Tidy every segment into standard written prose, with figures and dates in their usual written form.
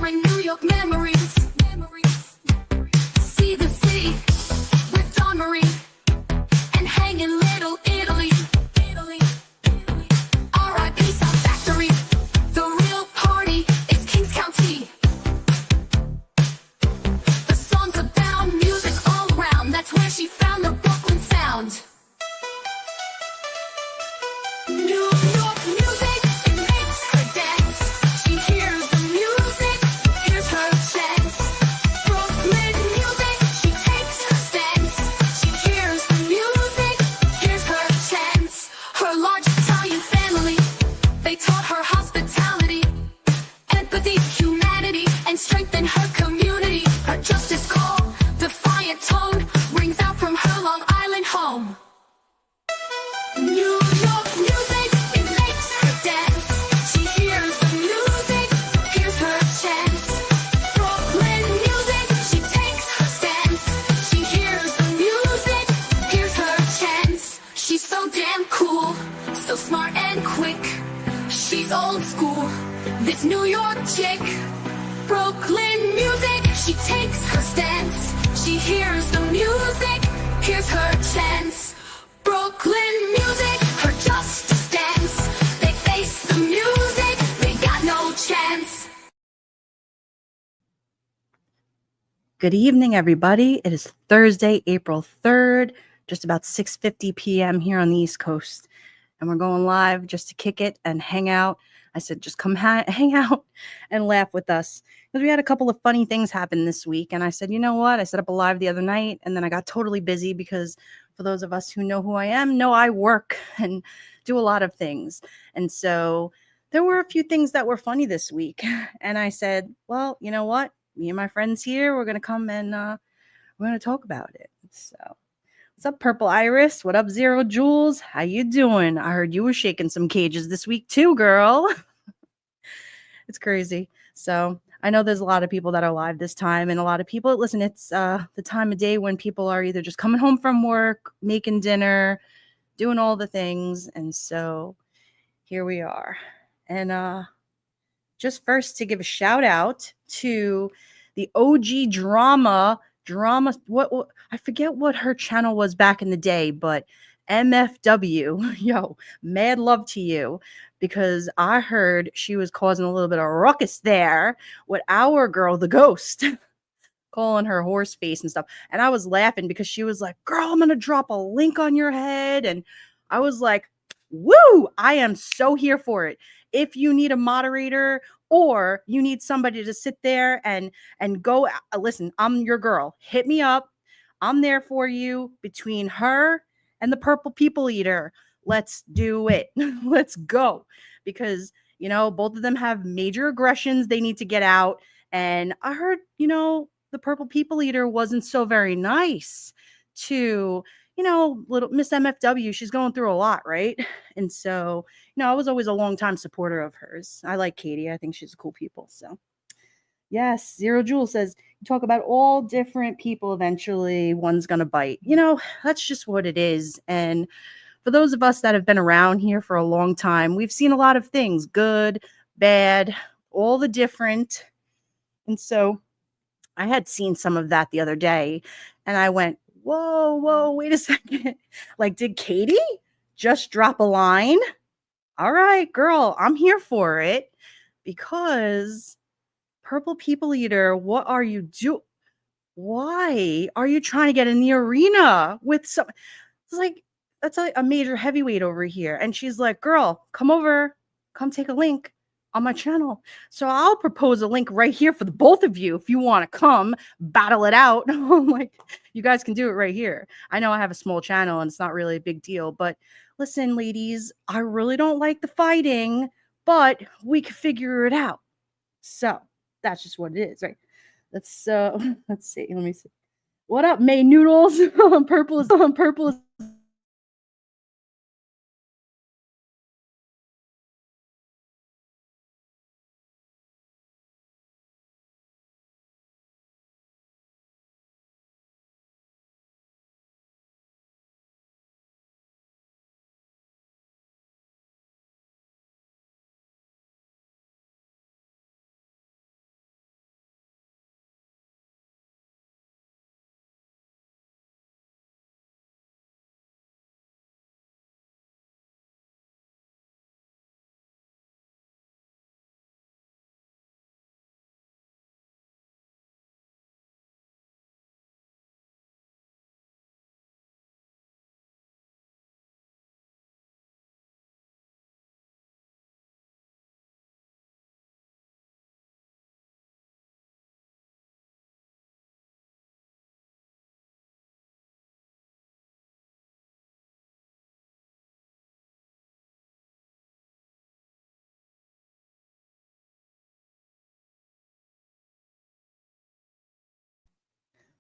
bring New York memories. See the city with Dawn Marie and hang in Little Italy. R.I.P. Sound Factory. The real party is Kings County. The songs about music all around. That's where she found the Brooklyn sound. New York music, it makes her dance. She hears the music, here's her chance. Brooklyn music, she takes her stance. She hears the music, here's her chance. Her large Italian family, they taught her hospitality, empathy, humanity, and strength in her community. Her justice call, defiant tone, rings out from her Long Island home. New York music, it makes her dance. She hears the music, here's her chance. Brooklyn music, she takes her stance. She hears the music, here's her chance. She's so damn cool, so smart and quick. She's old school, this New York chick. Brooklyn music, she takes her stance. She hears the music, here's her chance. Brooklyn music, her justice dance. They face the music, they got no chance. Good evening, everybody. It is Thursday, April 3rd, just about 6:50 p.m. here on the East Coast. And we're going live just to kick it and hang out. I said, just come hang out and laugh with us. Because we had a couple of funny things happen this week. And I said, you know what? I set up a live the other night, and then I got totally busy because for those of us who know who I am, know I work and do a lot of things. And so there were a few things that were funny this week. And I said, well, you know what? Me and my friends here, we're going to come and we're going to talk about it. So what's up, Purple Iris? What up, Zero Jules? How you doing? I heard you were shaking some cages this week too, girl. It's crazy. So I know there's a lot of people that are live this time, and a lot of people, listen, it's the time of day when people are either just coming home from work, making dinner, doing all the things. And so here we are. And just first to give a shout out to the OG drama, what I forget what her channel was back in the day, but MFW, yo, mad love to you, because I heard she was causing a little bit of ruckus there with our girl, the ghost, calling her horse face and stuff. And I was laughing because she was like, girl, I'm going to drop a link on your head. And I was like, woo, I am so here for it. If you need a moderator or you need somebody to sit there and go, listen, I'm your girl. Hit me up. I'm there for you. Between her and the Purple People Eater, let's do it. Let's go. Because, you know, both of them have major aggressions they need to get out. And I heard, you know, the Purple People Eater wasn't so very nice to, you know, little Miss MFW. She's going through a lot, right? And so, you know, I was always a longtime supporter of hers. I like Katie. I think she's a cool people. So, yes, Zero Jewel says, you talk about all different people. Eventually, one's going to bite. You know, that's just what it is. And for those of us that have been around here for a long time, we've seen a lot of things, good, bad, all the different. And so I had seen some of that the other day, and I went, whoa, wait a second. Like, did Katie just drop a line? All right, girl, I'm here for it, because Purple People Eater, what are you doing? Why are you trying to get in the arena with some? It's like, that's like a major heavyweight over here. And she's like, girl, come over, come take a link on my channel. So I'll propose a link right here for the both of you if you want to come battle it out. I'm like, you guys can do it right here. I know I have a small channel and it's not really a big deal, but listen, ladies, I really don't like the fighting, but we can figure it out. So that's just what it is, right? Let's see. Let me see. What up, May Noodles? Purple is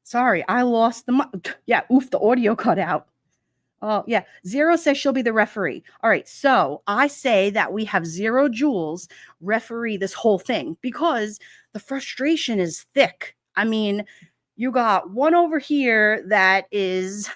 Sorry, I lost the yeah, oof, the audio cut out. Oh, yeah. Zero says she'll be the referee. All right. So I say that we have Zero Jules referee this whole thing because the frustration is thick. I mean, you got one over here that is,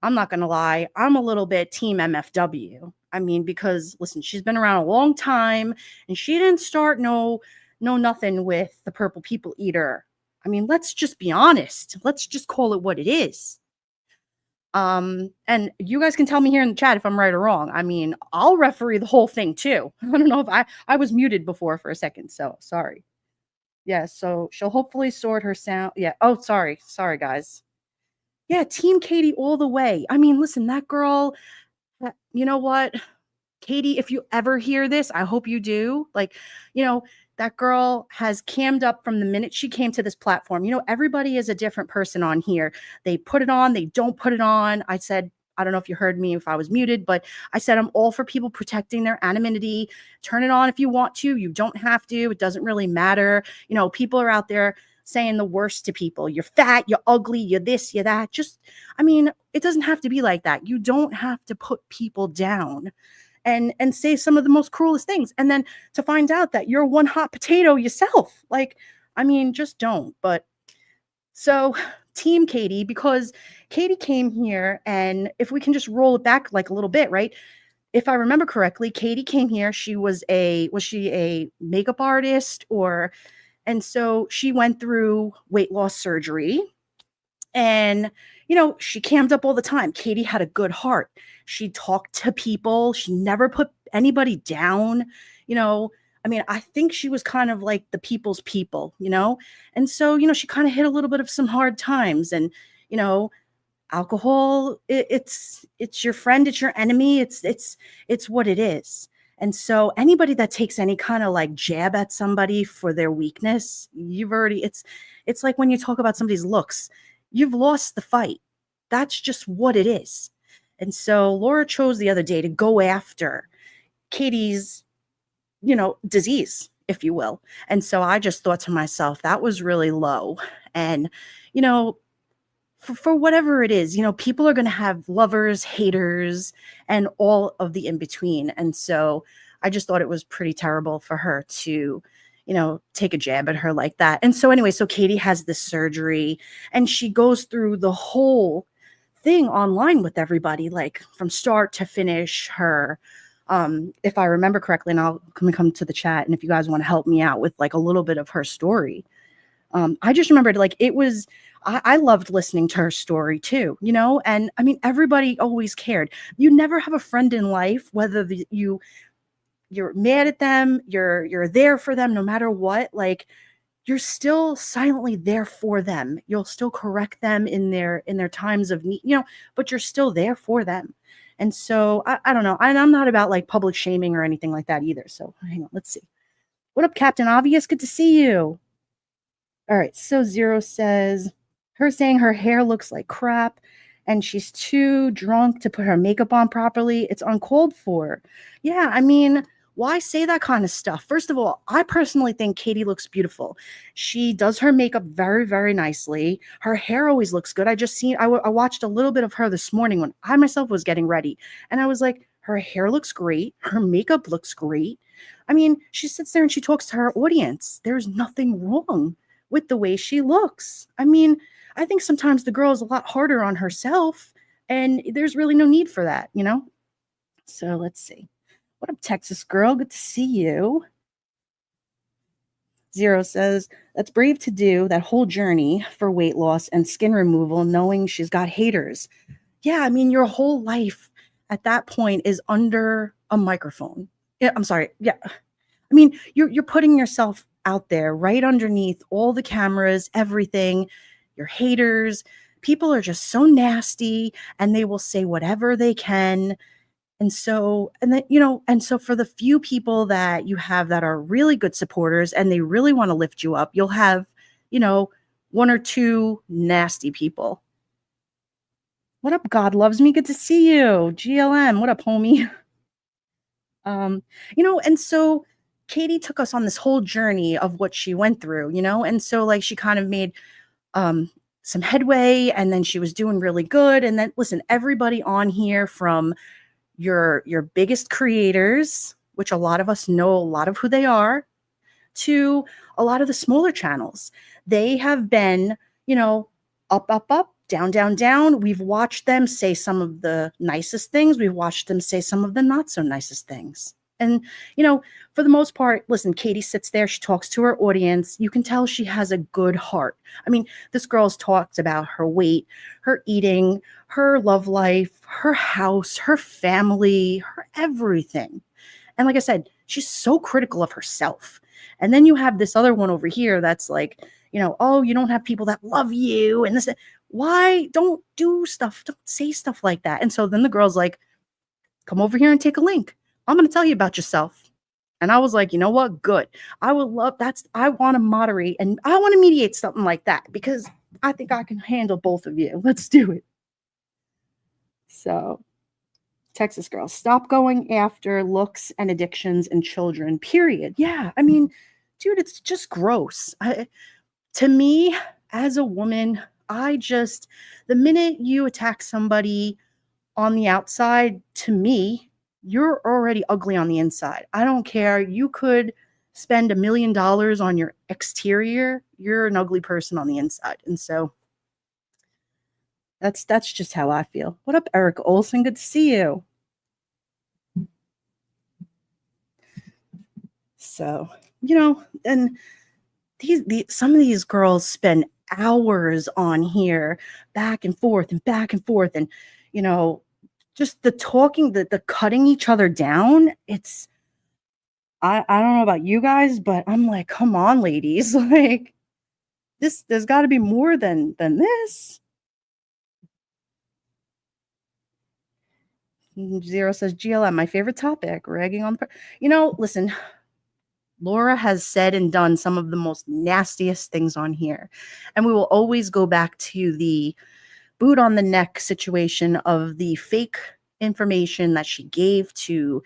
I'm not going to lie, I'm a little bit team MFW. I mean, because listen, she's been around a long time and she didn't start no nothing with the purple people eater. I mean, let's just be honest. Let's just call it what it is. And you guys can tell me here in the chat if I'm right or wrong. I mean, I'll referee the whole thing too. I don't know if I was muted before for a second, so sorry. Yeah, so she'll hopefully sort her sound. Yeah. Oh, sorry. Sorry, guys. Yeah, Team Katie all the way. I mean, listen, that girl, you know what? Katie, if you ever hear this, I hope you do. Like, that girl has cammed up from the minute she came to this platform. Everybody is a different person on here. They put it on, they don't put it on. I said, I don't know if you heard me if I was muted, but I said I'm all for people protecting their anonymity. Turn it on if you want to. You don't have to. It doesn't really matter. People are out there saying the worst to people. You're fat, you're ugly, you're this, you're that. I mean, it doesn't have to be like that. You don't have to put people down and say some of the most cruelest things, and then to find out that you're one hot potato yourself. Like, I mean, just don't. But so team Katie, because Katie came here, and if we can just roll it back like a little bit, right? If I remember correctly, Katie came here. Was she a makeup artist, and so she went through weight loss surgery, and she cammed up all the time. Katie had a good heart. She talked to people. She never put anybody down. I mean, I think she was kind of like the people's people. And so, she kind of hit a little bit of some hard times, and, alcohol, it's your friend, it's your enemy. It's what it is. And so anybody that takes any kind of like jab at somebody for their weakness, it's like when you talk about somebody's looks, you've lost the fight. That's just what it is. And so Laura chose the other day to go after Katie's, disease, if you will. And so I just thought to myself, that was really low. And, for whatever it is, people are going to have lovers, haters, and all of the in between. And so I just thought it was pretty terrible for her to, take a jab at her like that. And so anyway, so Katie has this surgery, and she goes through the whole thing online with everybody, like from start to finish. Her, if I remember correctly, and I'll come to the chat, and if you guys want to help me out with like a little bit of her story. I just remembered, like, I loved listening to her story too, and I mean, everybody always cared. You never have a friend in life, whether you're mad at them, you're there for them, no matter what, like, you're still silently there for them. You'll still correct them in their times of need, but you're still there for them. And so I don't know. And I'm not about like public shaming or anything like that either. So hang on, let's see. What up, Captain Obvious? Good to see you. All right, so Zero says, her saying her hair looks like crap and she's too drunk to put her makeup on properly. It's uncalled for. Yeah, I mean, why say that kind of stuff? First of all, I personally think Katie looks beautiful. She does her makeup very, very nicely. Her hair always looks good. I watched a little bit of her this morning when I myself was getting ready, and I was like, her hair looks great. Her makeup looks great. I mean, she sits there and she talks to her audience. There's nothing wrong with the way she looks. I mean, I think sometimes the girl is a lot harder on herself, and there's really no need for that. So let's see. What up, Texas girl? Good to see you. Zero says, that's brave to do that whole journey for weight loss and skin removal, knowing she's got haters. Yeah, I mean, your whole life at that point is under a microphone. Yeah, I'm sorry. Yeah. I mean, you're putting yourself out there right underneath all the cameras, everything, your haters. People are just so nasty, and they will say whatever they can. And so, and so for the few people that you have that are really good supporters and they really want to lift you up, you'll have, one or two nasty people. What up, God loves me? Good to see you. GLM, what up, homie? And so Katie took us on this whole journey of what she went through, and so like she kind of made um, some headway, and then she was doing really good. And then listen, everybody on here, from your biggest creators, which a lot of us know a lot of who they are, to a lot of the smaller channels. They have been, you know, up, up, up, down, down, down. We've watched them say some of the nicest things. We've watched them say some of the not so nicest things. And, for the most part, listen, Katie sits there, she talks to her audience. You can tell she has a good heart. I mean, this girl's talked about her weight, her eating, her love life, her house, her family, her everything. And like I said, she's so critical of herself. And then you have this other one over here that's like, oh, you don't have people that love you and this. Why don't do stuff? Don't say stuff like that. And so then the girl's like, come over here and take a link. I'm going to tell you about yourself. And I was like, you know what? Good. I would love I want to moderate and I want to mediate something like that because I think I can handle both of you. Let's do it. So, Texas girl, stop going after looks and addictions in children, period. Yeah. I mean, dude, it's just gross. To me, as a woman, the minute you attack somebody on the outside, to me, you're already ugly on the inside. I don't care. You could spend $1 million on your exterior. You're an ugly person on the inside. And so that's just how I feel. What up, Eric Olson? Good to see you. So, and some of these girls spend hours on here back and forth and back and forth. And, just the talking, the cutting each other down. I don't know about you guys, but I'm like, come on, ladies. Like there's got to be more than this. Zero says GLM, my favorite topic, ragging on listen, Laura has said and done some of the most nastiest things on here. And we will always go back to the boot on the neck situation of the fake information that she gave to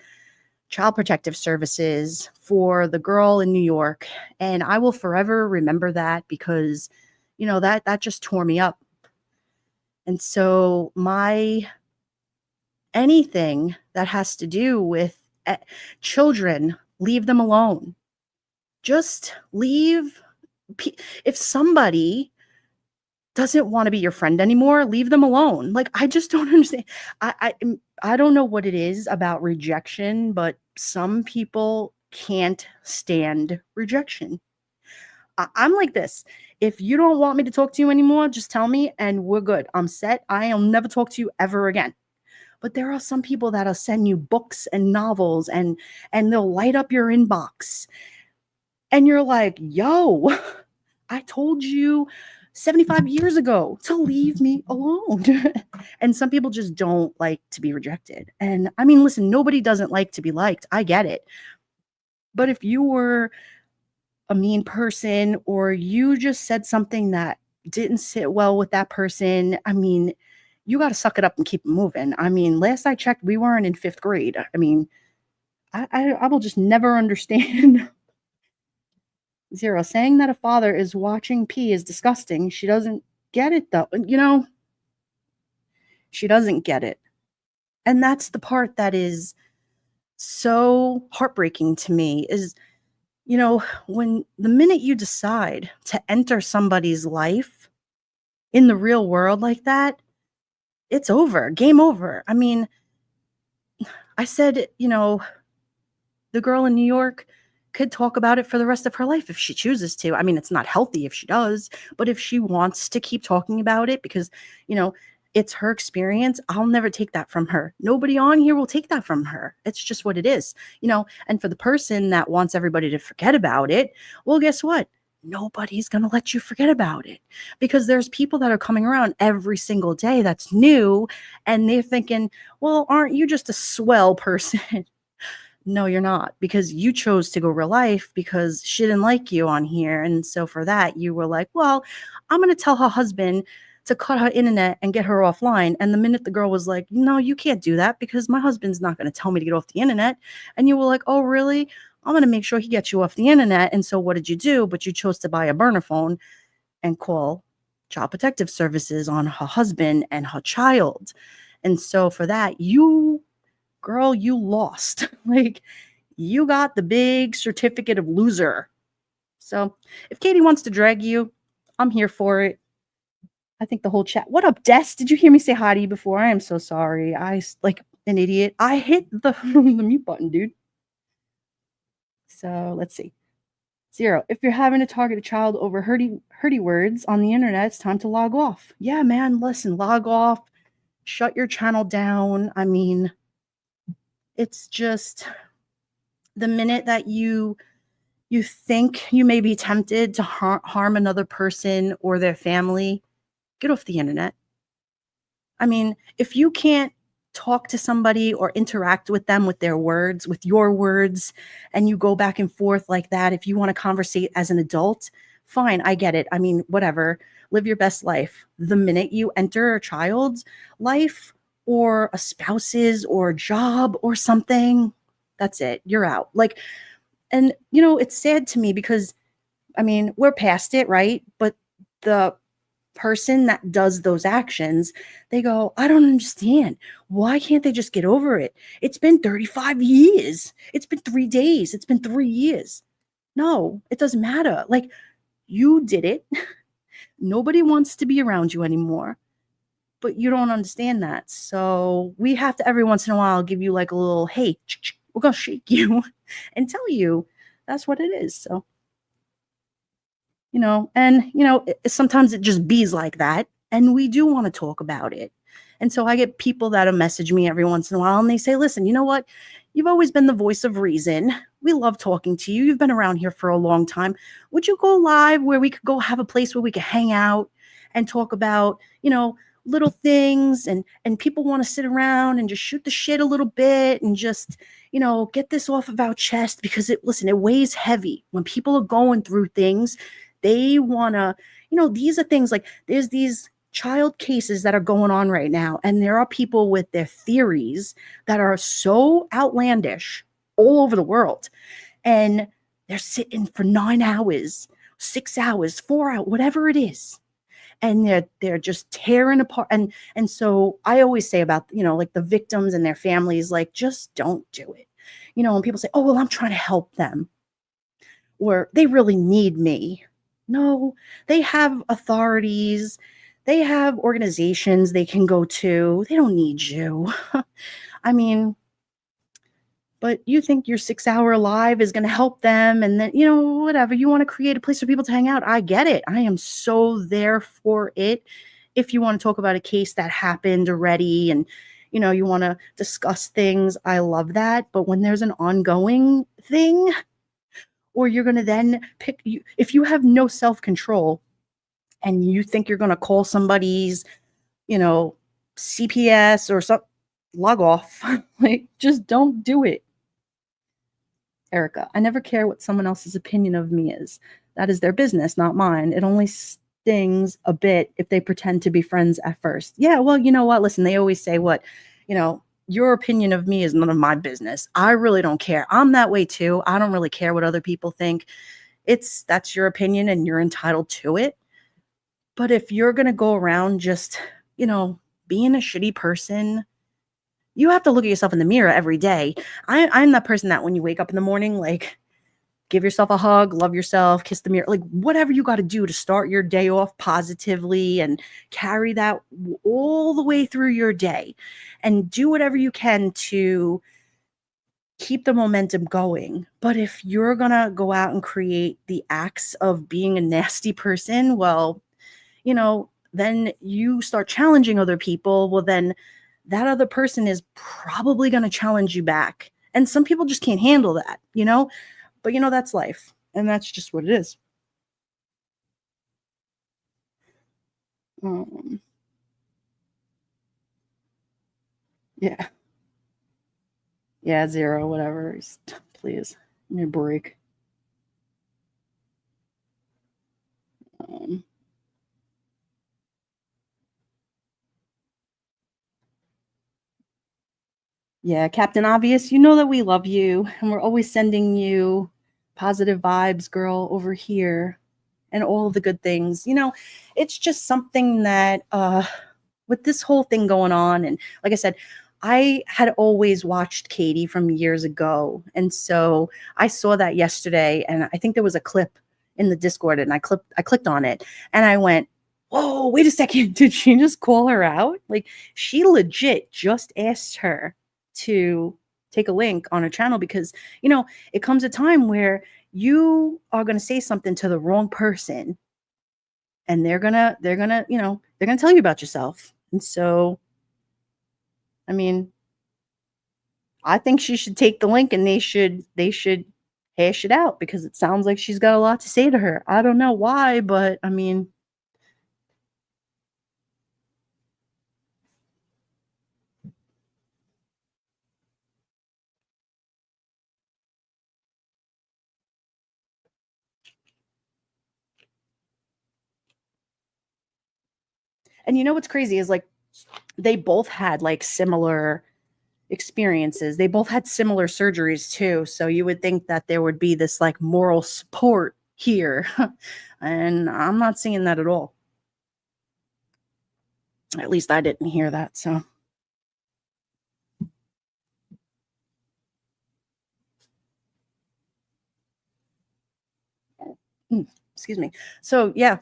Child Protective Services for the girl in New York. And I will forever remember that because, that just tore me up. And so anything that has to do with children, leave them alone. Just leave. If somebody doesn't want to be your friend anymore, leave them alone. Like, I just don't understand. I don't know what it is about rejection, but some people can't stand rejection. I'm like this. If you don't want me to talk to you anymore, just tell me and we're good. I'm set. I'll never talk to you ever again. But there are some people that'll send you books and novels and they'll light up your inbox. And you're like, yo, I told you 75 years ago to leave me alone. And some people just don't like to be rejected. And I mean, listen, nobody doesn't like to be liked. I get it. But if you were a mean person or you just said something that didn't sit well with that person, I mean, you got to suck it up and keep it moving. I mean, last I checked, we weren't in 5th grade. I mean, I will just never understand. Zero, saying that a father is watching pee is disgusting. She doesn't get it though. She doesn't get it. And that's the part that is so heartbreaking to me is, when the minute you decide to enter somebody's life in the real world like that, it's over, game over. I mean, I said, the girl in New York could talk about it for the rest of her life if she chooses to. I mean, it's not healthy if she does, but if she wants to keep talking about it because, it's her experience, I'll never take that from her. Nobody on here will take that from her. It's just what it is, and for the person that wants everybody to forget about it, well, guess what? Nobody's going to let you forget about it because there's people that are coming around every single day that's new and they're thinking, well, aren't you just a swell person? No, you're not, because you chose to go real life because she didn't like you on here. And so for that, you were like, well, I'm going to tell her husband to cut her internet and get her offline. And the minute the girl was like, no, you can't do that because my husband's not going to tell me to get off the internet. And you were like, oh, really? I'm going to make sure he gets you off the internet. And so what did you do? But you chose to buy a burner phone and call Child Protective Services on her husband and her child. And so for that, you, girl, you lost. Like, you got the big certificate of loser. So if Katie wants to drag you, I'm here for it. I think the whole chat. What up, Des? Did you hear me say hi to you before? I am so sorry. Like an idiot. I hit the, the mute button, dude. So let's see. 0. If you're having to target a child over hurty words on the internet, it's time to log off. Yeah, man, listen, log off. Shut your channel down. I mean, it's just the minute that you think you may be tempted to harm another person or their family, get off the internet. I mean, if you can't talk to somebody or interact with them with their words, with your words, and you go back and forth like that, if you want to conversate as an adult, fine, I get it. I mean, whatever, live your best life. The minute you enter a child's life or a spouse's or a job or something, that's it. You're out. Like, and it's sad to me because I mean, we're past it, right? But the person that does those actions, they go, I don't understand. Why can't they just get over it? It's been 35 years. It's been 3 days. It's been 3 years. No, it doesn't matter. Like, you did it. Nobody wants to be around you anymore, but you don't understand that. So we have to every once in a while give you like a little, hey, we're going to shake you and tell you that's what it is. So sometimes it just bees like that. And we do want to talk about it. And so I get people that'll message me every once in a while and they say, listen, you know what? You've always been the voice of reason. We love talking to you. You've been around here for a long time. Would you go live where we could go have a place where we could hang out and talk about, little things and people want to sit around and just shoot the shit a little bit and just, get this off of our chest because it weighs heavy when people are going through things. They want to, these are things like there's these child cases that are going on right now. And there are people with their theories that are so outlandish all over the world. And they're sitting for 9 hours, 6 hours, 4 hours, whatever it is. And they're just tearing apart. And so I always say about, like the victims and their families, like, just don't do it. When people say, oh, well, I'm trying to help them or they really need me. No, they have authorities. They have organizations they can go to. They don't need you. I mean, but you think your 6-hour live is going to help them. And then, whatever, you want to create a place for people to hang out. I get it. I am so there for it. If you want to talk about a case that happened already and, you want to discuss things, I love that. But when there's an ongoing thing, or you're going to then if you have no self-control and you think you're going to call somebody's, CPS or something, log off. Like, just don't do it. Erica, I never care what someone else's opinion of me is. That is their business, not mine. It only stings a bit if they pretend to be friends at first. Yeah, well, you know what? Listen, they always say your opinion of me is none of my business. I really don't care. I'm that way too. I don't really care what other people think. That's your opinion and you're entitled to it. But if you're going to go around just, being a shitty person, you have to look at yourself in the mirror every day. I'm that person that when you wake up in the morning, like, give yourself a hug, love yourself, kiss the mirror, like whatever you got to do to start your day off positively and carry that all the way through your day and do whatever you can to keep the momentum going. But if you're going to go out and create the acts of being a nasty person, well, then you start challenging other people. Well, then that other person is probably going to challenge you back. And some people just can't handle that, but that's life. And that's just what it is. Yeah. Yeah, 0, whatever. Please, give me a break. Yeah, Captain Obvious, you know that we love you and we're always sending you positive vibes, girl, over here. and all of the good things. It's just something that with this whole thing going on, and like I said, I had always watched Katie from years ago, and so I saw that yesterday, and I think there was a clip in the Discord, and I clicked on it, and I went, "Whoa, wait a second! Did she just call her out? Like she legit just asked her to take a link on her channel because it comes a time where you are going to say something to the wrong person, and they're gonna tell you about yourself, and so." I mean, I think she should take the link and they should hash it out because it sounds like she's got a lot to say to her. I don't know why, but I mean, and what's crazy is like they both had like similar experiences. They both had similar surgeries too. So you would think that there would be this like moral support here. And I'm not seeing that at all. At least I didn't hear that. So excuse me. So yeah,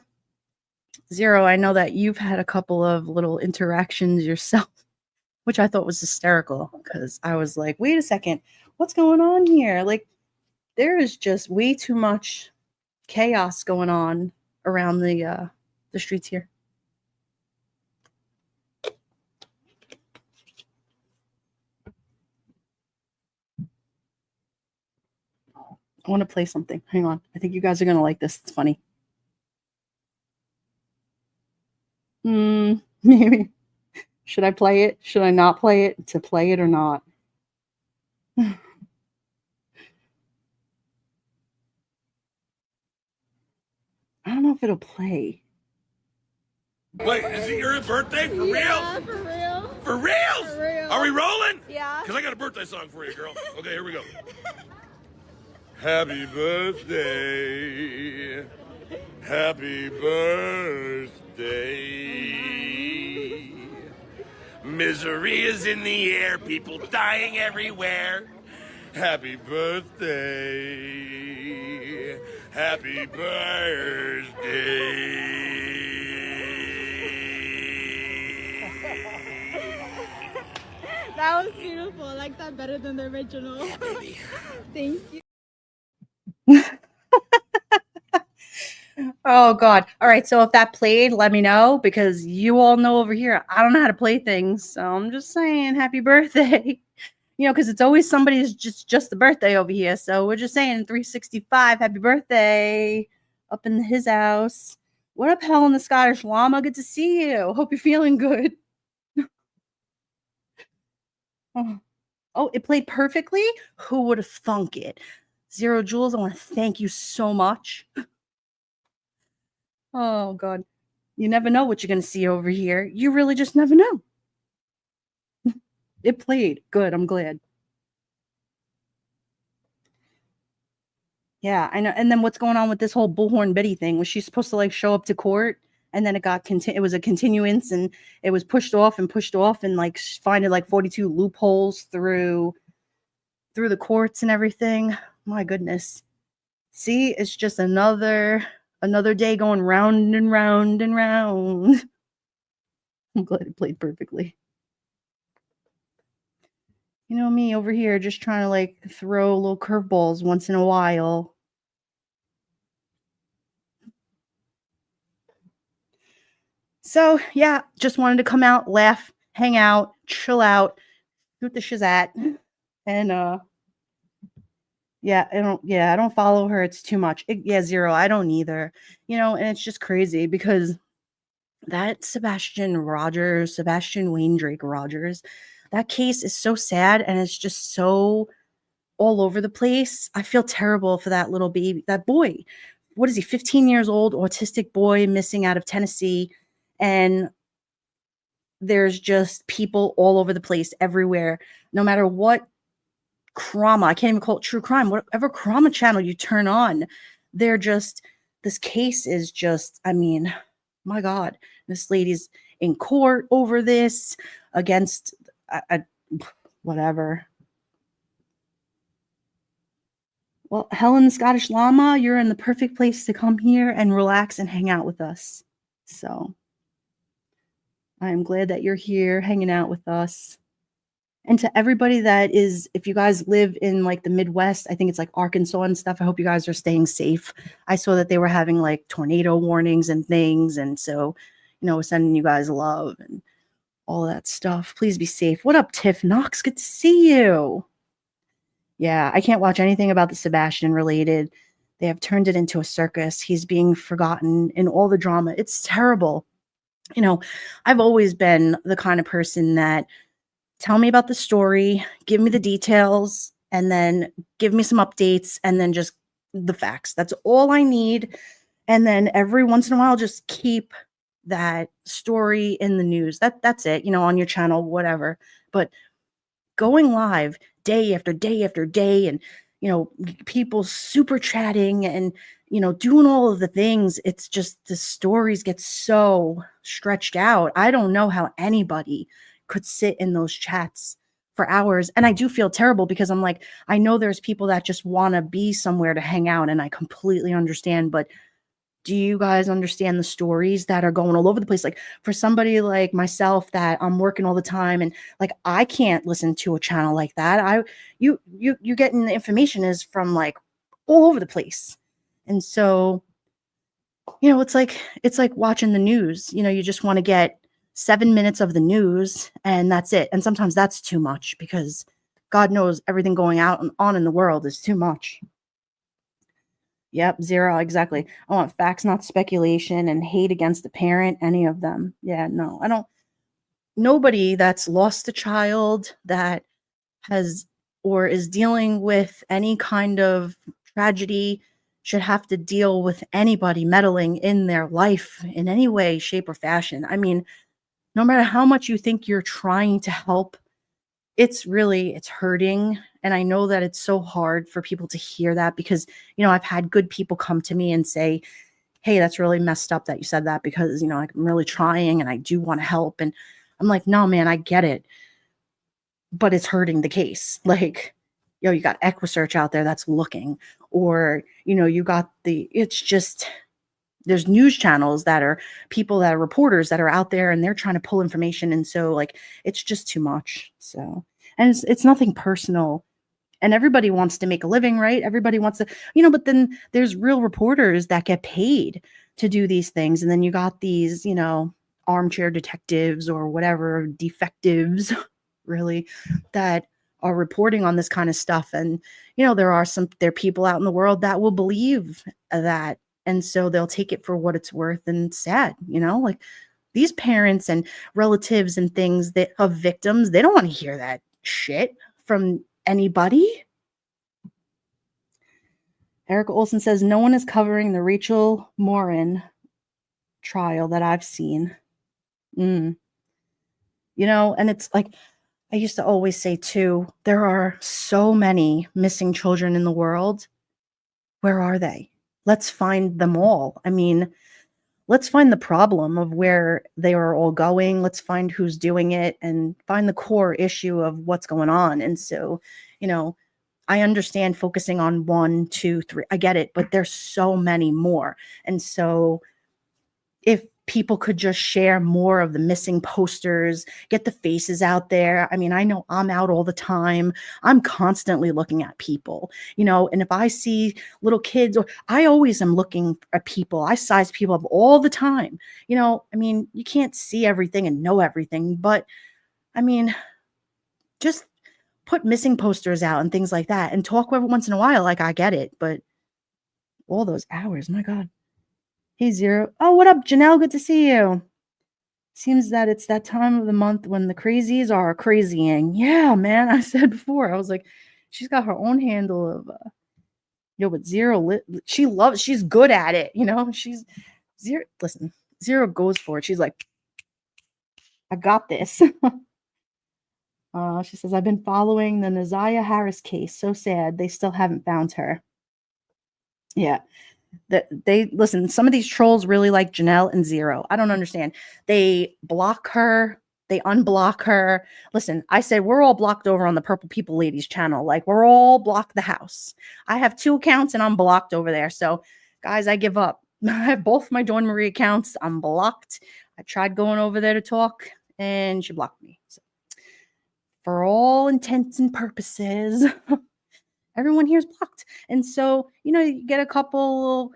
Zero, I know that you've had a couple of little interactions yourself, which I thought was hysterical because I was like, wait a second, what's going on here? Like, there is just way too much chaos going on around the streets here. I want to play something. Hang on. I think you guys are going to like this. It's funny. Maybe. Should I play it? Should I not play it? To play it or not? I don't know if it'll play. Wait, is it your birthday? For Yeah, real? for real. For real? For real. Are we rolling? Yeah. Because I got a birthday song for you, girl. Okay, here we go. Happy birthday. Happy birthday. Misery is in the air, people dying everywhere. Happy birthday. Happy birthday. That was beautiful. I like that better than the original. Yeah, baby. Thank you. Oh God. All right. So if that played, let me know because you all know over here, I don't know how to play things. So I'm just saying happy birthday. Because it's always somebody's just the birthday over here. So we're just saying 365, happy birthday up in his house. What up, Helen the Scottish Llama? Good to see you. Hope you're feeling good. Oh, it played perfectly? Who would have thunk it? Zero Jules, I want to thank you so much. Oh, God. You never know what you're going to see over here. You really just never know. It played. Good. I'm glad. Yeah, I know. And then what's going on with this whole Bullhorn Betty thing? Was she supposed to like show up to court and then it was a continuance and it was pushed off and like finding like 42 loopholes through the courts and everything. My goodness. See, it's just another day going round and round and round. I'm glad it played perfectly. Me over here just trying to like throw little curveballs once in a while. So yeah, just wanted to come out, laugh, hang out, chill out, shoot the shizat, and yeah, I don't follow her. It's too much. Zero, I don't either. And it's just crazy because that Sebastian Wayne Drake Rogers, that case is so sad and it's just so all over the place. I feel terrible for that little baby, that boy. What is he, 15 years old, autistic boy missing out of Tennessee. And there's just people all over the place, everywhere, no matter what crime. I can't even call it true crime. Whatever crime channel you turn on, they're just this case is just, I mean, my God, this lady's in court over this against whatever. Well, Helen Scottish Llama, you're in the perfect place to come here and relax and hang out with us. So I am glad that you're here hanging out with us. And to everybody that is, if you guys live in like the Midwest, I think it's like Arkansas and stuff, I hope you guys are staying safe. I saw that they were having like tornado warnings and things. And so, sending you guys love and all that stuff. Please be safe. What up, Tiff Knox? Good to see you. Yeah, I can't watch anything about the Sebastian related. They have turned it into a circus. He's being forgotten in all the drama. It's terrible. I've always been the kind of person that tell me about the story, give me the details, and then give me some updates, and then just the facts. That's all I need. And then every once in a while, just keep that story in the news. That's it, on your channel, whatever. But going live day after day after day, and people super chatting and doing all of the things, it's just the stories get so stretched out. I don't know how anybody could sit in those chats for hours. And I do feel terrible because I'm like, I know there's people that just want to be somewhere to hang out, and I completely understand. But do you guys understand the stories that are going all over the place? Like for somebody like myself that I'm working all the time, and like I can't listen to a channel like that. You getting the information is from like all over the place. And so, it's like watching the news. You just want to get 7 minutes of the news and that's it. And sometimes that's too much because God knows everything going out and on in the world is too much. Yep, zero, exactly. I want facts, not speculation, and hate against the parent, any of them. Yeah, no, I don't. Nobody that's lost a child that has or is dealing with any kind of tragedy should have to deal with anybody meddling in their life in any way, shape, or fashion. I mean, no matter how much you think you're trying to help, it's hurting. And I know that it's so hard for people to hear that because, I've had good people come to me and say, hey, that's really messed up that you said that because, I'm really trying and I do want to help. And I'm like, no, man, I get it. But it's hurting the case. Like, you got Equisearch out there that's looking, or, you got it's just, there's news channels that are people that are reporters that are out there and they're trying to pull information. And so like, it's just too much. So, and it's nothing personal. And everybody wants to make a living, right? Everybody wants to, but then there's real reporters that get paid to do these things. And then you got these, armchair detectives or whatever, defectives, really, that are reporting on this kind of stuff. And, there are people out in the world that will believe that. And so they'll take it for what it's worth. And sad, like these parents and relatives and things of victims, they don't want to hear that shit from anybody. Erica Olson says, no one is covering the Rachel Morin trial that I've seen. And it's like, I used to always say too, there are so many missing children in the world. Where are they? Let's find them all. I mean, let's find the problem of where they are all going. Let's find who's doing it and find the core issue of what's going on. And so, I understand focusing on 1, 2, 3. I get it, but there's so many more. And so if people could just share more of the missing posters, get the faces out there. I mean, I know I'm out all the time. I'm constantly looking at people, and if I see little kids, or I always am looking at people, I size people up all the time. I mean, you can't see everything and know everything, but I mean, just put missing posters out and things like that and talk every once in a while. Like, I get it, but all those hours, my God. Hey, Zero. Oh, what up, Janelle? Good to see you. Seems that it's that time of the month when the crazies are crazying. Yeah, man. I said before, I was like, she's got her own handle of, but Zero, she's good at it. She's Zero. Listen, Zero goes for it. She's like, I got this. She says, I've been following the Naziah Harris case. So sad. They still haven't found her. Yeah. That they listen, some of these trolls really like Janelle and Zero. I don't understand. They block her, they unblock her. Listen, I said we're all blocked over on the Purple People Ladies channel. Like we're all blocked the house. I have 2 accounts and I'm blocked over there. So, guys, I give up. I have both my Dawn Marie accounts. I'm blocked. I tried going over there to talk and she blocked me. So, for all intents and purposes, everyone here is blocked. And so, you get a couple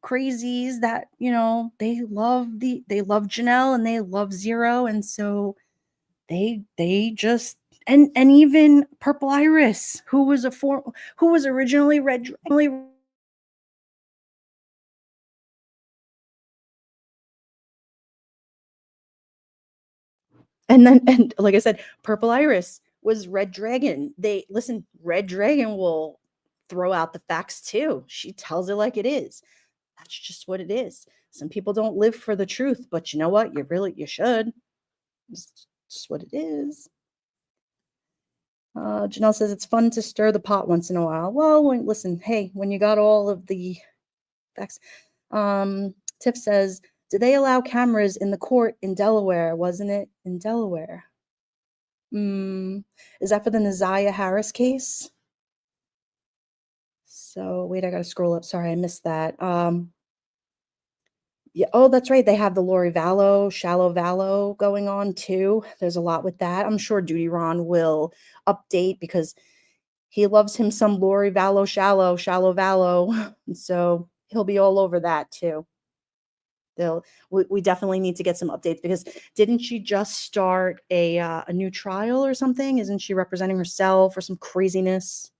crazies that, they love Janelle and they love Zero. And so they just and even Purple Iris, who was originally Red and like I said, Purple Iris was Red Dragon. Red Dragon will throw out the facts too. She tells it like it is. That's just what it is. Some people don't live for the truth, but you know what? You should. It's just what it is. Janelle says it's fun to stir the pot once in a while. Well, listen, hey, when you got all of the facts. Tiff says, did they allow cameras in the court in Delaware? Wasn't it in Delaware? Is that for the Naziah Harris case? So wait, I gotta scroll up. Sorry, I missed that. Yeah, oh, that's right. They have the Lori Vallow, Shallow Vallow going on too. There's a lot with that. I'm sure Duty Ron will update because he loves him some Lori Vallow, Shallow Vallow. And so he'll be all over that too. We definitely need to get some updates because didn't she just start a new trial or something? Isn't she representing herself or some craziness?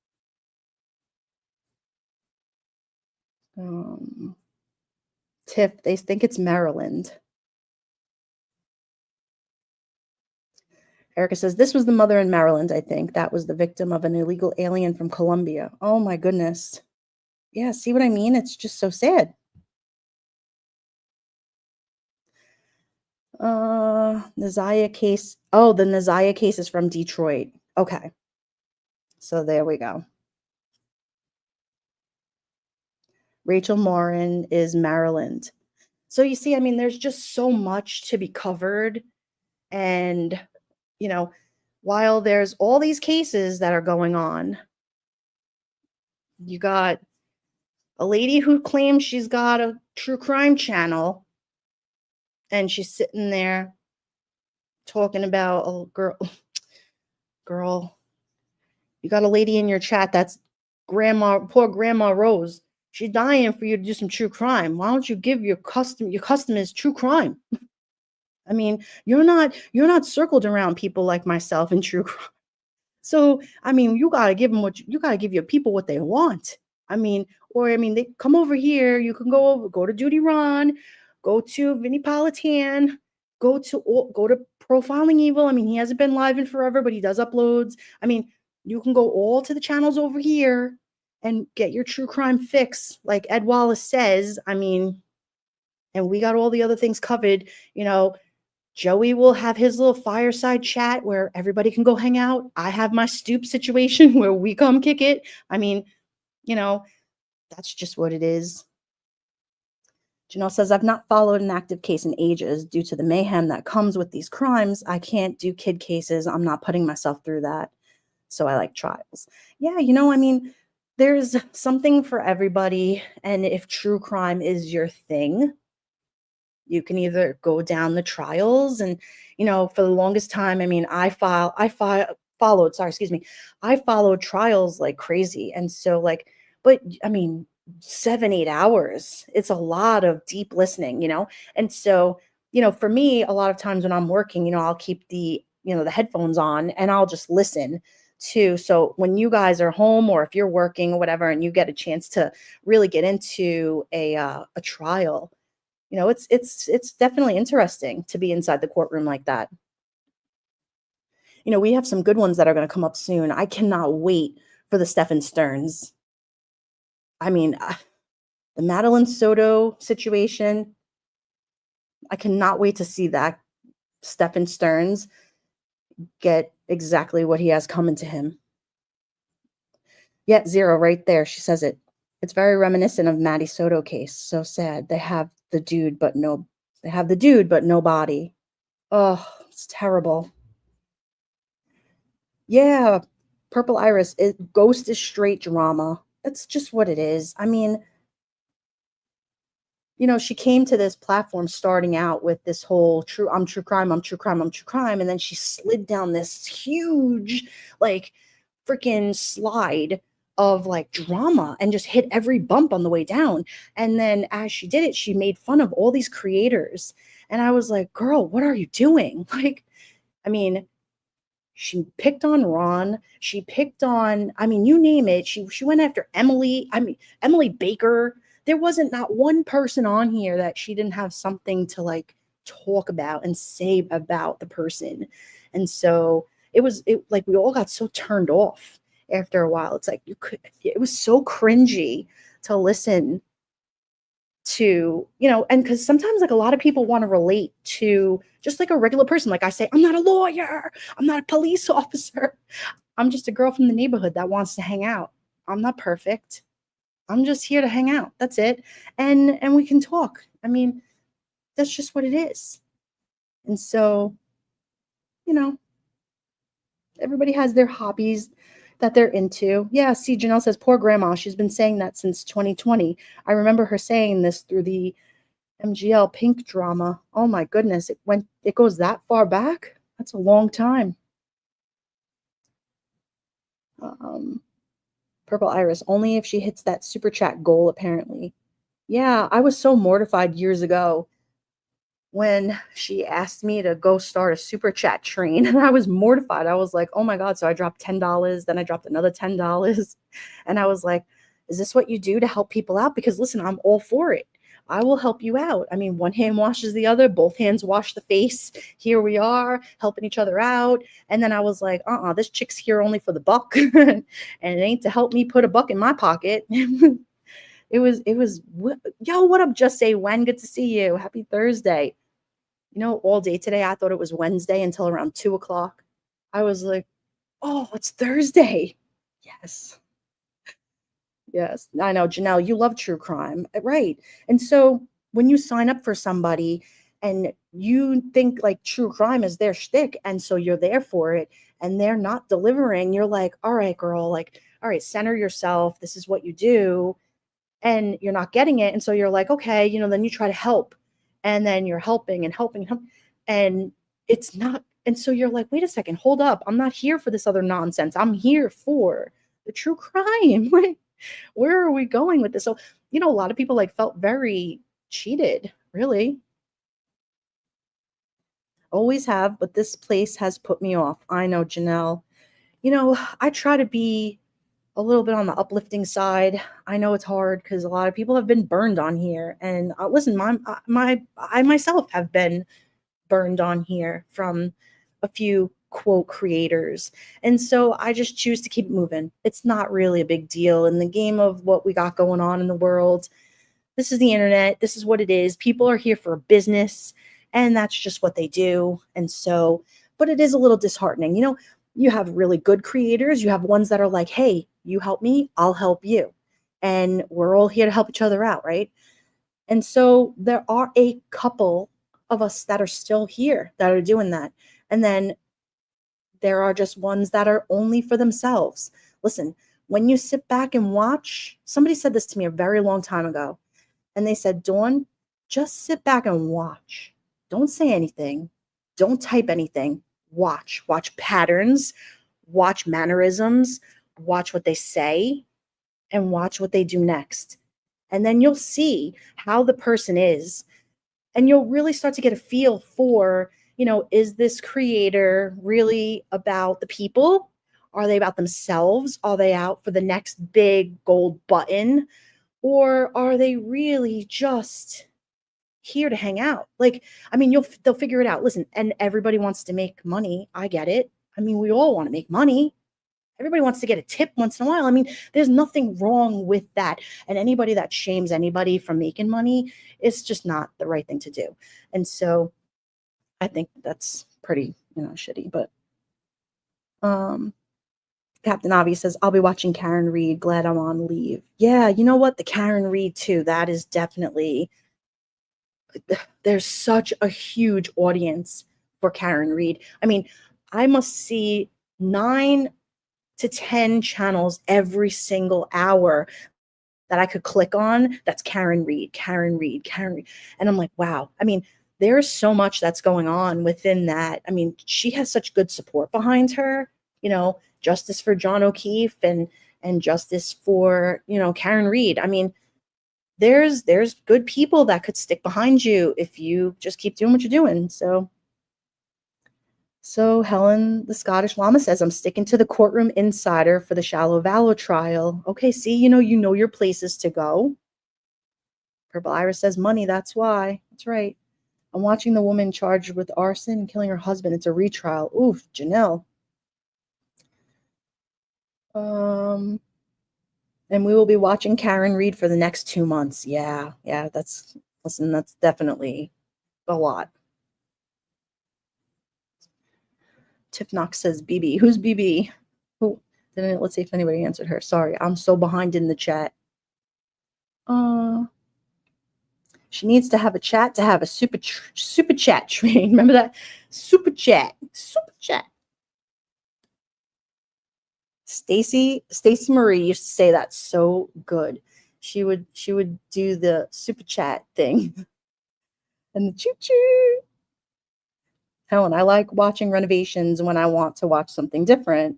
Tiff, they think it's Maryland. Erica says, this was the mother in Maryland, I think. That was the victim of an illegal alien from Colombia. Oh my goodness. Yeah, see what I mean? It's just so sad. Naziah case. Oh, the Naziah case is from Detroit. Okay. So there we go. Rachel Morin is Maryland. So you see, I mean, there's just so much to be covered. And, while there's all these cases that are going on, you got a lady who claims she's got a true crime channel and she's sitting there talking about, oh, girl, you got a lady in your chat that's poor Grandma Rose. She's dying for you to do some true crime. Why don't you give your customers true crime? I mean, you're not circled around people like myself in true crime. So, I mean, you got to give them you got to give your people what they want. They come over here. You can go to Duty Ron, go to Vinny Politan, go to Profiling Evil. I mean, he hasn't been live in forever, but he does uploads. I mean, you can go all to the channels over here and get your true crime fix, like Ed Wallace says. I mean, and we got all the other things covered. Joey will have his little fireside chat where everybody can go hang out. I have my stoop situation where we come kick it. I mean, that's just what it is. Janelle says, I've not followed an active case in ages due to the mayhem that comes with these crimes. I can't do kid cases. I'm not putting myself through that. So I like trials. Yeah, there's something for everybody. And if true crime is your thing, you can either go down the trials and, for the longest time, I mean, I followed trials like crazy. And so but I mean, 7-8 hours, it's a lot of deep listening, And so, for me, a lot of times when I'm working, I'll keep the headphones on and I'll just listen too. So when you guys are home or if you're working or whatever, and you get a chance to really get into a trial, it's definitely interesting to be inside the courtroom like that. We have some good ones that are going to come up soon. I cannot wait for the Stephen Stearns. I mean, the Madeline Soto situation. I cannot wait to see that Stephen Stearns get exactly what he has coming to him. Yeah, Zero right there. She says it. It's very reminiscent of Maddie Soto case. So sad. They have the dude, but no body. Oh, it's terrible. Yeah, Purple Iris, Ghost is straight drama. That's just what it is. I mean, she came to this platform starting out with this whole I'm true crime, I'm true crime, I'm true crime. And then she slid down this huge, like, freaking slide of like drama and just hit every bump on the way down. And then as she did it, she made fun of all these creators. And I was like, girl, what are you doing? Like, I mean, she picked on Ron. She picked on, I mean, you name it. She went after Emily Baker. There wasn't not one person on here that she didn't have something to like talk about and say about the person. And so it like we all got so turned off after a while. It's like it was so cringy to listen to, and because sometimes like a lot of people want to relate to just like a regular person. Like I say, I'm not a lawyer, I'm not a police officer, I'm just a girl from the neighborhood that wants to hang out. I'm not perfect, I'm just here to hang out, that's it. And we can talk. I mean, that's just what it is. And so, everybody has their hobbies that they're into. Yeah, see, Janelle says, poor grandma, she's been saying that since 2020. I remember her saying this through the MGL Pink drama. Oh my goodness, it goes that far back? That's a long time. Purple Iris, only if she hits that super chat goal, apparently. Yeah, I was so mortified years ago when she asked me to go start a super chat train, and I was mortified. I was like, oh my God. So I dropped $10, then I dropped another $10. And I was like, is this what you do to help people out? Because listen, I'm all for it. I will help you out. I mean, one hand washes the other, both hands wash the face. Here we are helping each other out. And then I was like, this chick's here only for the buck. And it ain't to help me put a buck in my pocket. It was, yo, what up, Just Say When? Good to see you. Happy Thursday. All day today, I thought it was Wednesday until around 2:00. I was like, oh, it's Thursday. Yes. Yes. I know, Janelle, you love true crime. Right. And so when you sign up for somebody and you think like true crime is their shtick, and so you're there for it and they're not delivering, you're like, all right, girl, like, all right, center yourself. This is what you do. And you're not getting it. And so you're like, okay, then you try to help. And then you're helping and helping, and it's not. And so you're like, wait a second, hold up. I'm not here for this other nonsense. I'm here for the true crime. Like, where are we going with this? So, a lot of people like felt very cheated, really. Always have, but this place has put me off. I know, Janelle. I try to be a little bit on the uplifting side. I know it's hard because a lot of people have been burned on here. And listen, I myself have been burned on here from a few quote creators. And so I just choose to keep moving. It's not really a big deal in the game of what we got going on in the world. This is the internet. This is what it is. People are here for a business, and that's just what they do. And so, but it is a little disheartening. You have really good creators. You have ones that are like, hey, you help me, I'll help you. And we're all here to help each other out, right? And so there are a couple of us that are still here that are doing that. And then there are just ones that are only for themselves. Listen, when you sit back and watch, somebody said this to me a very long time ago. And they said, Dawn, just sit back and watch. Don't say anything. Don't type anything. Watch patterns, watch mannerisms, watch what they say, and watch what they do next. And then you'll see how the person is. And you'll really start to get a feel for, is this creator really about the people? Are they about themselves? Are they out for the next big gold button? Or are they really just here to hang out? Like, I mean, they'll figure it out. Listen, and everybody wants to make money. I get it. I mean, we all want to make money. Everybody wants to get a tip once in a while. I mean, there's nothing wrong with that. And anybody that shames anybody from making money, it's just not the right thing to do. And so I think that's pretty, shitty. But Captain Avi says, I'll be watching Karen Reed. Glad I'm on leave. Yeah, you know what? The Karen Reed, too. That is definitely, there's such a huge audience for Karen Reed. I mean, I must see 9 to 10 channels every single hour that I could click on. That's Karen Reed, Karen Reed, Karen Reed. And I'm like, wow. I mean, there's so much that's going on within that. I mean, she has such good support behind her, justice for John O'Keefe and justice for, Karen Reed. I mean, there's good people that could stick behind you if you just keep doing what you're doing. So Helen, the Scottish Llama, says, I'm sticking to the Courtroom Insider for the Shallow Vallow trial. Okay, see, you know your places to go. Purple Iris says, money, that's why. That's right. I'm watching the woman charged with arson and killing her husband. It's a retrial. Oof, Janelle. And we will be watching Karen Reed for the next 2 months. Yeah, that's definitely a lot. Tiff Knox says BB. Who's BB? Let's see if anybody answered her. Sorry, I'm so behind in the chat. She needs to have a chat to have a super chat train. Remember that? Super chat. Stacy Marie used to say that so good. She would do the super chat thing. And the choo-choo. Helen, I like watching renovations when I want to watch something different.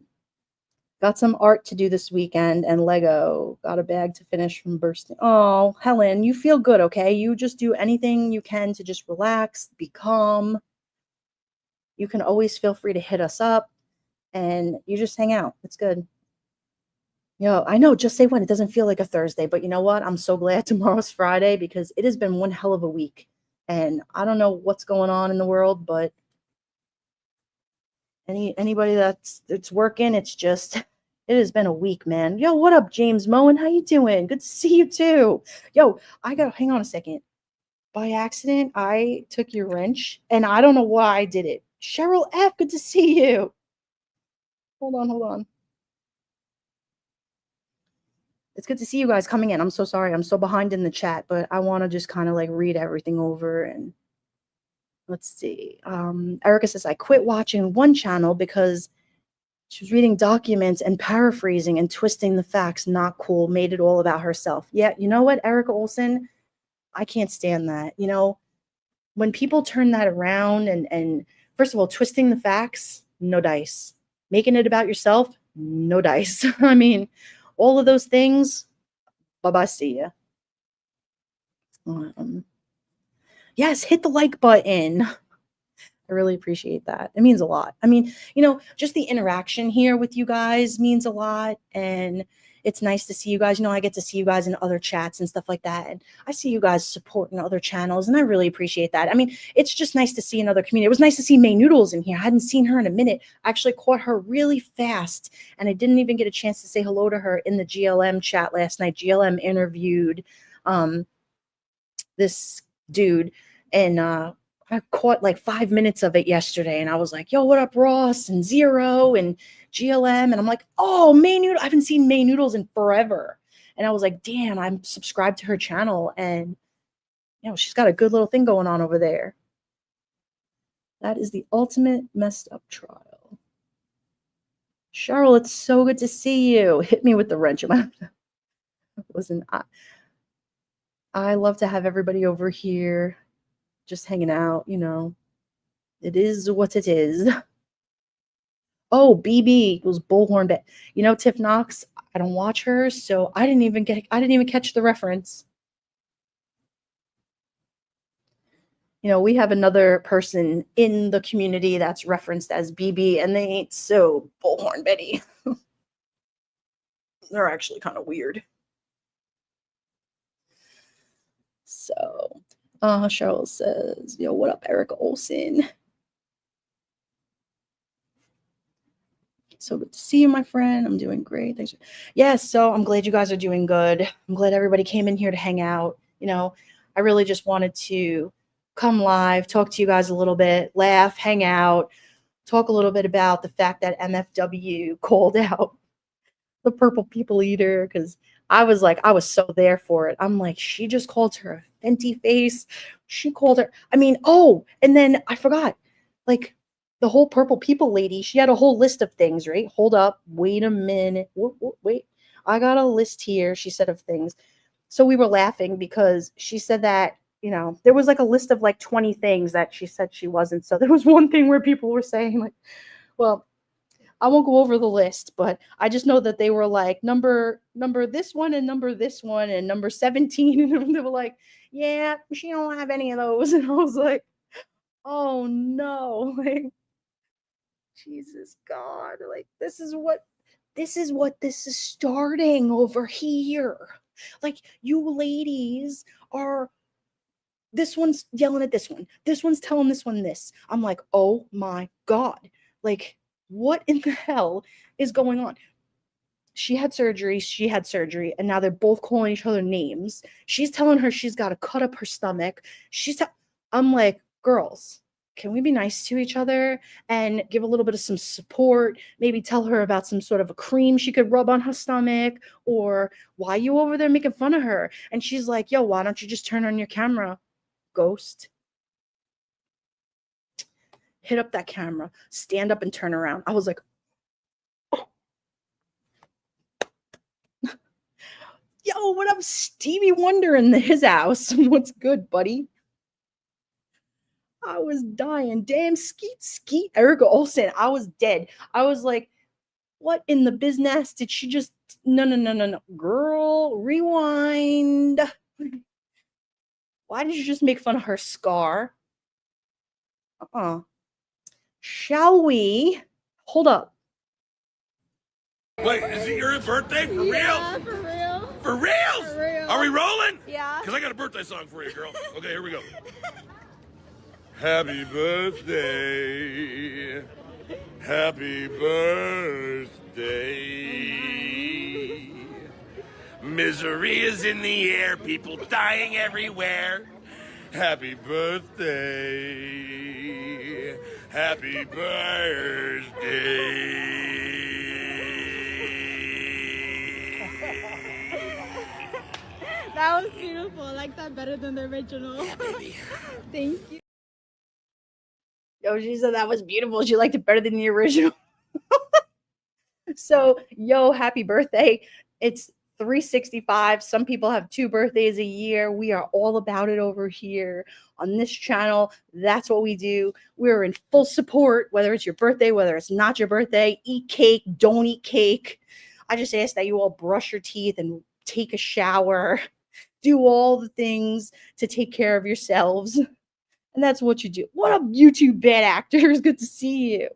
Got some art to do this weekend and Lego. Got a bag to finish from bursting. Oh, Helen, you feel good, okay? You just do anything you can to just relax, be calm. You can always feel free to hit us up and you just hang out. It's good. I know, just say when. It doesn't feel like a Thursday, but you know what? I'm so glad tomorrow's Friday because it has been one hell of a week. And I don't know what's going on in the world, but anybody that's working, it's just, it has been a week, man. Yo, what up, James Moen? How you doing? Good to see you too. Yo, hang on a second. By accident, I took your wrench and I don't know why I did it. Cheryl F, good to see you. Hold on. It's good to see you guys coming in. I'm so sorry. I'm so behind in the chat, but I want to just kind of like read everything over and let's see. Erica says, I quit watching one channel because she was reading documents and paraphrasing and twisting the facts. Not cool. Made it all about herself. Yeah, you know what, Erica Olson? I can't stand that. When people turn that around and first of all, twisting the facts, no dice. Making it about yourself, no dice. I mean, all of those things, bye-bye, see ya. Yes, hit the like button. I really appreciate that. It means a lot. I mean, just the interaction here with you guys means a lot. And it's nice to see you guys. I get to see you guys in other chats and stuff like that. And I see you guys supporting other channels. And I really appreciate that. I mean, it's just nice to see another community. It was nice to see May Noodles in here. I hadn't seen her in a minute. I actually caught her really fast. And I didn't even get a chance to say hello to her in the GLM chat last night. GLM interviewed this dude. And I caught like 5 minutes of it yesterday and I was like, yo, what up, Ross and Zero and GLM? And I'm like, oh, May Noodles. I haven't seen May Noodles in forever. And I was like, damn, I'm subscribed to her channel. And, she's got a good little thing going on over there. That is the ultimate messed up trial. Cheryl, it's so good to see you. Hit me with the wrench. Listen, I love to have everybody over here just hanging out, it is what it is. Oh, BB equals Bullhorn Bet. Tiff Knox, I don't watch her, so I didn't even catch the reference. We have another person in the community that's referenced as BB, and they ain't so Bullhorn Betty. They're actually kind of weird. So, Cheryl says, yo, what up, Erica Olson? So good to see you, my friend. I'm doing great. Thanks. Yes, so I'm glad you guys are doing good. I'm glad everybody came in here to hang out. I really just wanted to come live, talk to you guys a little bit, laugh, hang out, talk a little bit about the fact that MFW called out the purple people eater, because I was so there for it. I'm like, she just called her a Fenty face. She called her, I mean, oh, and then I forgot, like the whole purple people lady, she had a whole list of things, right? Hold up, wait a minute. Wait. I got a list here, she said, of things. So we were laughing because she said that, there was like a list of like 20 things that she said she wasn't. So there was one thing where people were saying, like, well, I won't go over the list, but I just know that they were like number this one and number this one and number 17. And they were like, yeah, she don't have any of those. And I was like, oh no, like, Jesus God, like this is what this is starting over here. Like, you ladies are, this one's yelling at this one's telling this one this. I'm like, oh my God, like, what in the hell is going on? She had surgery, and now they're both calling each other names. She's telling her she's got to cut up her stomach. I'm like, girls, can we be nice to each other and give a little bit of some support? Maybe tell her about some sort of a cream she could rub on her stomach, or why are you over there making fun of her? And she's like, yo, why don't you just turn on your camera, ghost? Hit up that camera, stand up and turn around. I was like, yo, what up, Stevie Wonder in his house? What's good, buddy? I was dying. Damn, skeet, Erica Olsen. I was dead. I was like, what in the business did she just? No. Girl, rewind. Why did you just make fun of her scar? Shall we? Hold up. Wait, is it your birthday? For Yeah, real? for real. For real? For real. Are we rolling? Yeah. Because I got a birthday song for you, girl. Okay, here we go. Happy birthday. Happy birthday. Misery is in the air, people dying everywhere. Happy birthday. Happy birthday. That was beautiful. I like that better than the original. Thank you. Yo, she said that was beautiful. She liked it better than the original. So, yo, happy birthday. It's 365. Some people have 2 birthdays a year. We are all about it over here on this channel. That's what we do. We're in full support, whether it's your birthday, whether it's not your birthday. Eat cake, don't eat cake. I just ask that you all brush your teeth and take a shower. Do all the things to take care of yourselves. And that's what you do. What up, YouTube bad actors? Good to see you.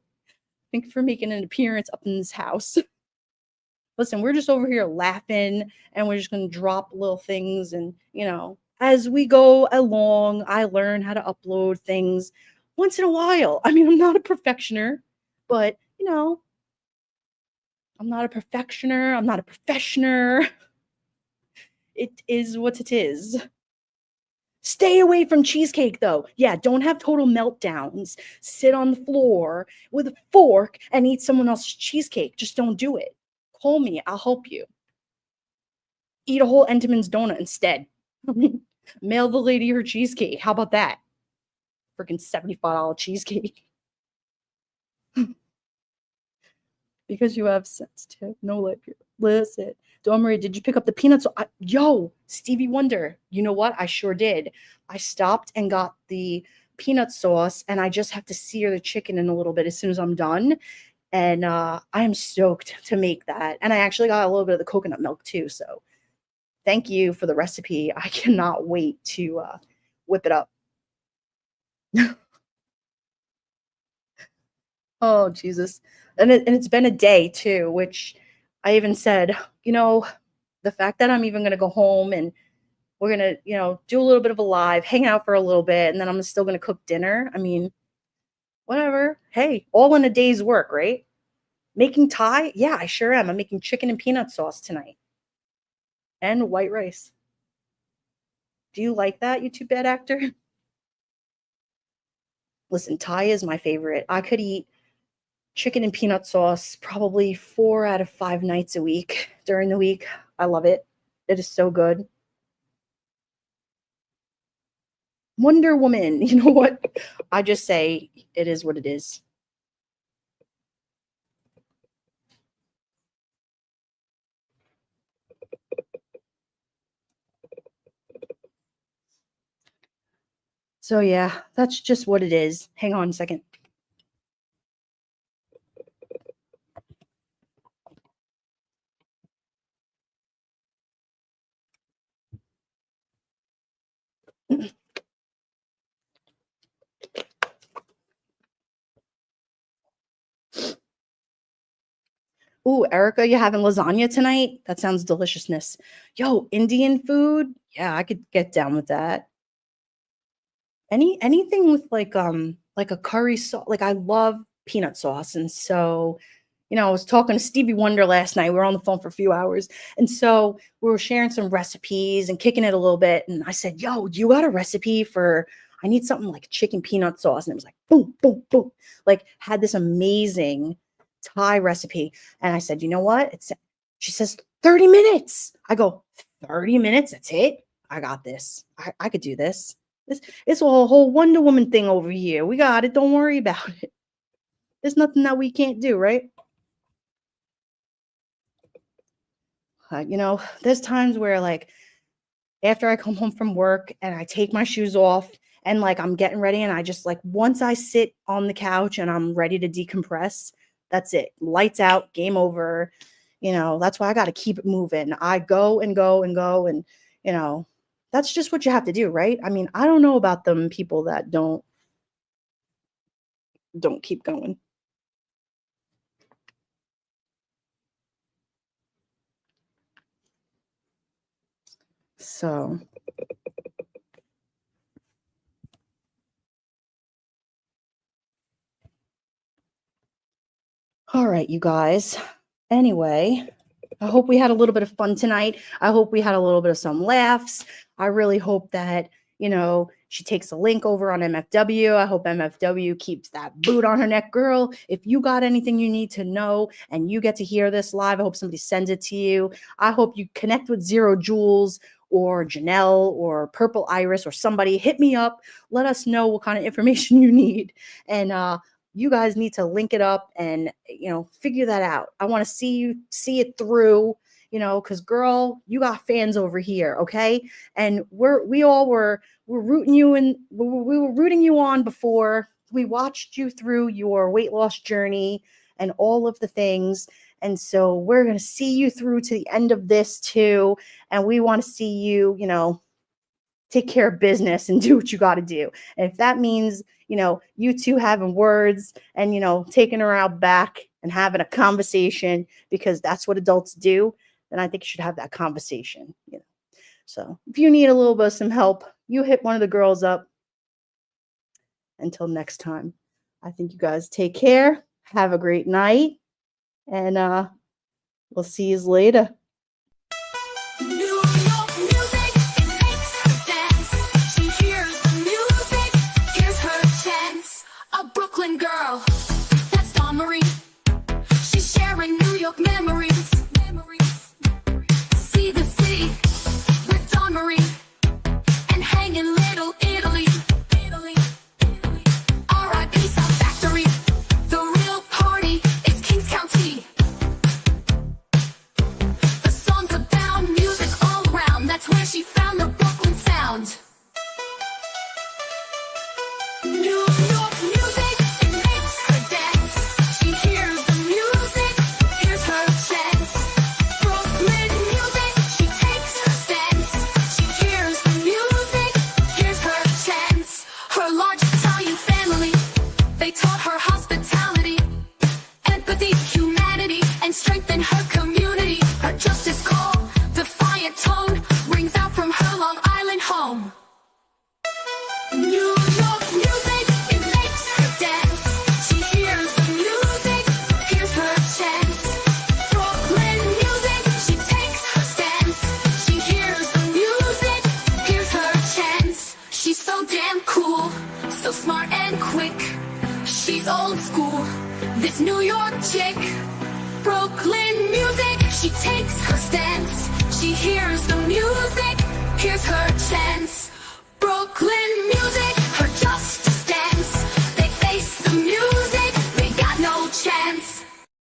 Thank you for making an appearance up in this house. Listen, we're just over here laughing, and we're just going to drop little things. And, as we go along, I learn how to upload things once in a while. I mean, I'm not a perfectioner, but, I'm not a perfectioner. I'm not a professioner. It is what it is. Stay away from cheesecake, though. Yeah, don't have total meltdowns. Sit on the floor with a fork and eat someone else's cheesecake. Just don't do it. Call me. I'll help you. Eat a whole Entenmann's donut instead. Mail the lady her cheesecake. How about that? Freaking $75 cheesecake. Because you have sensitive, no life here. Listen, Dawn Marie, did you pick up the peanuts? Yo, Stevie Wonder. You know what? I sure did. I stopped and got the peanut sauce, and I just have to sear the chicken in a little bit as soon as I'm done. And I am stoked to make that. And I actually got a little bit of the coconut milk too. So thank you for the recipe. I cannot wait to whip it up. Oh, Jesus. And it's been a day too, which I even said, the fact that I'm even going to go home and we're going to, do a little bit of a live, hang out for a little bit, and then I'm still going to cook dinner. I mean, whatever. Hey, all in a day's work, right? Making Thai? Yeah, I sure am. I'm making chicken and peanut sauce tonight. And white rice. Do you like that, you two bad actor? Listen, Thai is my favorite. I could eat chicken and peanut sauce probably 4 out of 5 nights a week during the week. I love it. It is so good. Wonder Woman, you know what? I just say it is what it is. So yeah, that's just what it is. Hang on a second. Ooh, Erica, you having lasagna tonight? That sounds deliciousness. Yo, Indian food? Yeah, I could get down with that. Anything with like a curry sauce. Like I love peanut sauce. And so, I was talking to Stevie Wonder last night. We were on the phone for a few hours. And so we were sharing some recipes and kicking it a little bit. And I said, yo, you got a recipe for I need something like chicken peanut sauce. And it was like boom, boom, boom. Like had this amazing Thai recipe. And I said, you know what? She says 30 minutes. I go, 30 minutes? That's it? I got this. I could do this. It's a whole Wonder Woman thing over here. We got it. Don't worry about it. There's nothing that we can't do, right? There's times where like after I come home from work and I take my shoes off and like I'm getting ready and I just like once I sit on the couch and I'm ready to decompress, that's it. Lights out, game over. That's why I got to keep it moving. I go and go and go and that's just what you have to do, right? I mean, I don't know about them people that don't keep going. So, all right, you guys. Anyway, I hope we had a little bit of fun tonight. I hope we had a little bit of some laughs. I really hope that, she takes a link over on MFW. I hope MFW keeps that boot on her neck. Girl, if you got anything you need to know and you get to hear this live, I hope somebody sends it to you. I hope you connect with Zero Jules or Janelle or Purple Iris or somebody. Hit me up. Let us know what kind of information you need. And you guys need to link it up and, figure that out. I want to see it through, because girl, you got fans over here. Okay. And we're rooting you and we were rooting you on before. We watched you through your weight loss journey and all of the things. And so we're going to see you through to the end of this too. And we want to see you, take care of business and do what you got to do. And if that means, you two having words and, taking her out back and having a conversation because that's what adults do, then I think you should have that conversation. So if you need a little bit of some help, you hit one of the girls up. Until next time, I think you guys take care. Have a great night. And we'll see you later. New York music, it makes her dance. She hears the music, here's her chance. A Brooklyn girl, that's Dawn Marie. She's sharing New York memories. See the city with Dawn Marie and hanging Little Italy. R.I.P. South Factory. The real party is Kings County. The song's about music all around. That's where she found the Brooklyn sound. New York music, it makes her dance. She hears the music, here's her chance. old school. This New York chick, Brooklyn music. She takes her stance. She hears the music. Here's her chance. Brooklyn music, her just stance. They face the music. They got no chance.